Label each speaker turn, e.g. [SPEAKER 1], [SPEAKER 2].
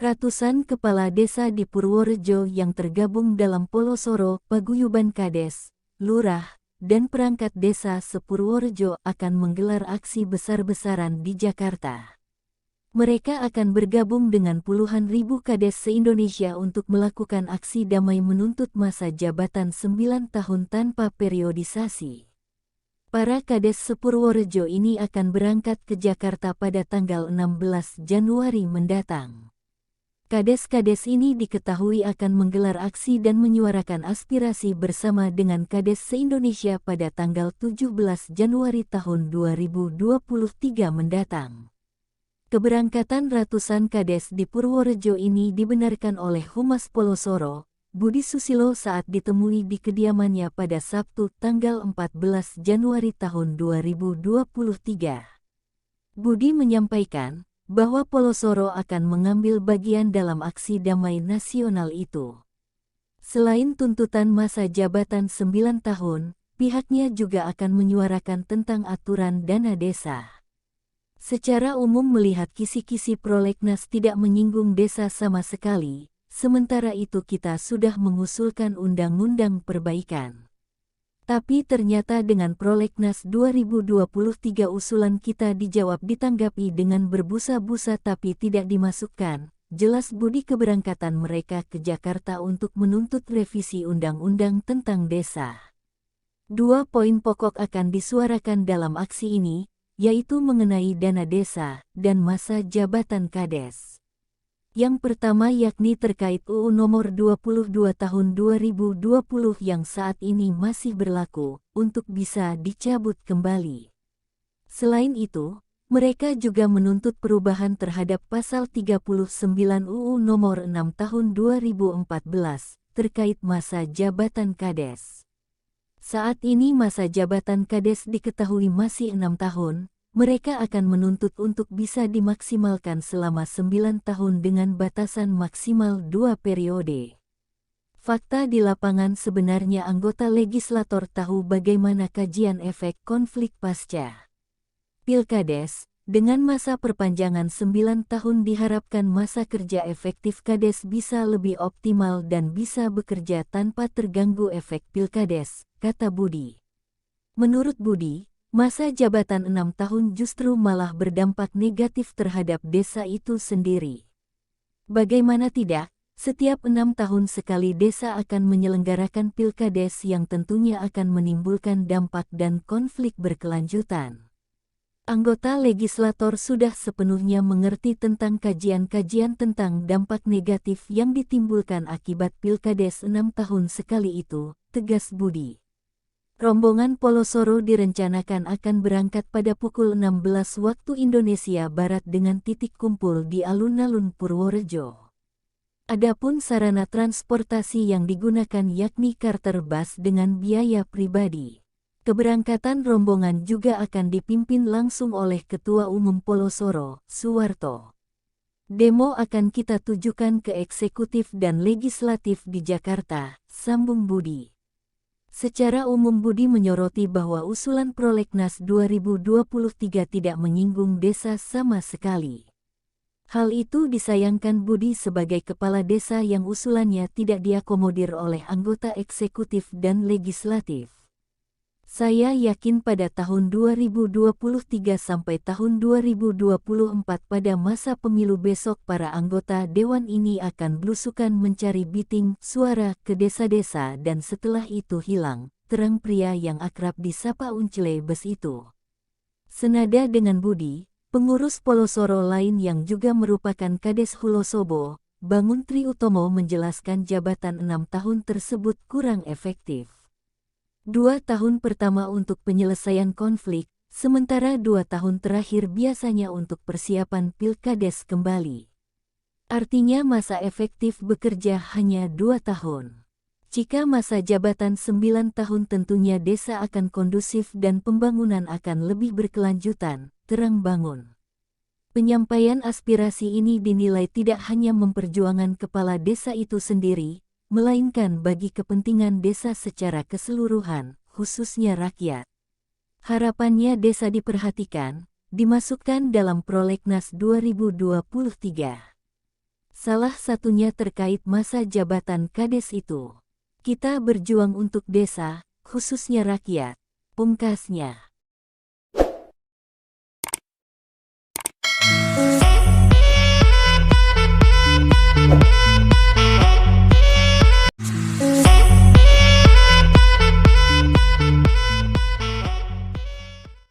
[SPEAKER 1] Ratusan kepala desa di Purworejo yang tergabung dalam Polosoro, Paguyuban Kades, Lurah, dan perangkat desa se-Purworejo akan menggelar aksi besar-besaran di Jakarta. Mereka akan bergabung dengan puluhan ribu kades se-Indonesia untuk melakukan aksi damai menuntut masa jabatan 9 tahun tanpa periodisasi. Para kades se-Purworejo ini akan berangkat ke Jakarta pada tanggal 16 Januari mendatang. Kades-kades ini diketahui akan menggelar aksi dan menyuarakan aspirasi bersama dengan kades se-Indonesia pada tanggal 17 Januari tahun 2023 mendatang. Keberangkatan ratusan kades di Purworejo ini dibenarkan oleh Humas Polosoro, Budi Susilo saat ditemui di kediamannya pada Sabtu tanggal 14 Januari tahun 2023. Budi menyampaikan bahwa Polosoro akan mengambil bagian dalam aksi damai nasional itu. Selain tuntutan masa jabatan 9 tahun, pihaknya juga akan menyuarakan tentang aturan dana desa. Secara umum melihat kisi-kisi prolegnas tidak menyinggung desa sama sekali, sementara itu kita sudah mengusulkan undang-undang perbaikan. Tapi ternyata dengan prolegnas 2023 usulan kita dijawab ditanggapi dengan berbusa-busa tapi tidak dimasukkan. Jelas Budi keberangkatan mereka ke Jakarta untuk menuntut revisi undang-undang tentang desa. 2 poin pokok akan disuarakan dalam aksi ini, yaitu mengenai dana desa dan masa jabatan kades. Yang pertama yakni terkait UU Nomor 22 Tahun 2020 yang saat ini masih berlaku, untuk bisa dicabut kembali. Selain itu, mereka juga menuntut perubahan terhadap Pasal 39 UU Nomor 6 Tahun 2014, terkait masa jabatan kades. Saat ini masa jabatan kades diketahui masih 6 tahun. Mereka akan menuntut untuk bisa dimaksimalkan selama 9 tahun dengan batasan maksimal 2 periode. Fakta di lapangan sebenarnya anggota legislator tahu bagaimana kajian efek konflik pasca Pilkades. Dengan masa perpanjangan 9 tahun diharapkan masa kerja efektif kades bisa lebih optimal dan bisa bekerja tanpa terganggu efek Pilkades, kata Budi. Menurut Budi, masa jabatan 6 tahun justru malah berdampak negatif terhadap desa itu sendiri. Bagaimana tidak, setiap 6 tahun sekali desa akan menyelenggarakan pilkades yang tentunya akan menimbulkan dampak dan konflik berkelanjutan. Anggota legislator sudah sepenuhnya mengerti tentang kajian-kajian tentang dampak negatif yang ditimbulkan akibat pilkades 6 tahun sekali itu, tegas Budi. Rombongan Polosoro direncanakan akan berangkat pada pukul 16 waktu Indonesia Barat dengan titik kumpul di alun-alun Purworejo. Adapun sarana transportasi yang digunakan yakni charter bus dengan biaya pribadi. Keberangkatan rombongan juga akan dipimpin langsung oleh Ketua Umum Polosoro, Suwarto. Demo akan kita tujukan ke eksekutif dan legislatif di Jakarta, sambung Budi. Secara umum Budi menyoroti bahwa usulan prolegnas 2023 tidak menyinggung desa sama sekali. Hal itu disayangkan Budi sebagai kepala desa yang usulannya tidak diakomodir oleh anggota eksekutif dan legislatif. Saya yakin pada tahun 2023 sampai tahun 2024 pada masa pemilu besok para anggota dewan ini akan belusukan mencari biting suara ke desa-desa dan setelah itu hilang, terang pria yang akrab disapa Uncele Bes itu. Senada dengan Budi, pengurus Polosoro lain yang juga merupakan Kades Hulosobo, Bangun Tri Utomo menjelaskan jabatan 6 tahun tersebut kurang efektif. 2 tahun pertama untuk penyelesaian konflik, sementara 2 tahun terakhir biasanya untuk persiapan pilkades kembali. Artinya masa efektif bekerja hanya 2 tahun. Jika masa jabatan 9 tahun tentunya desa akan kondusif dan pembangunan akan lebih berkelanjutan, terang Bangun. Penyampaian aspirasi ini dinilai tidak hanya memperjuangkan kepala desa itu sendiri, melainkan bagi kepentingan desa secara keseluruhan, khususnya rakyat. Harapannya desa diperhatikan, dimasukkan dalam prolegnas 2023. Salah satunya terkait masa jabatan kades itu. Kita berjuang untuk desa, khususnya rakyat, pungkasnya.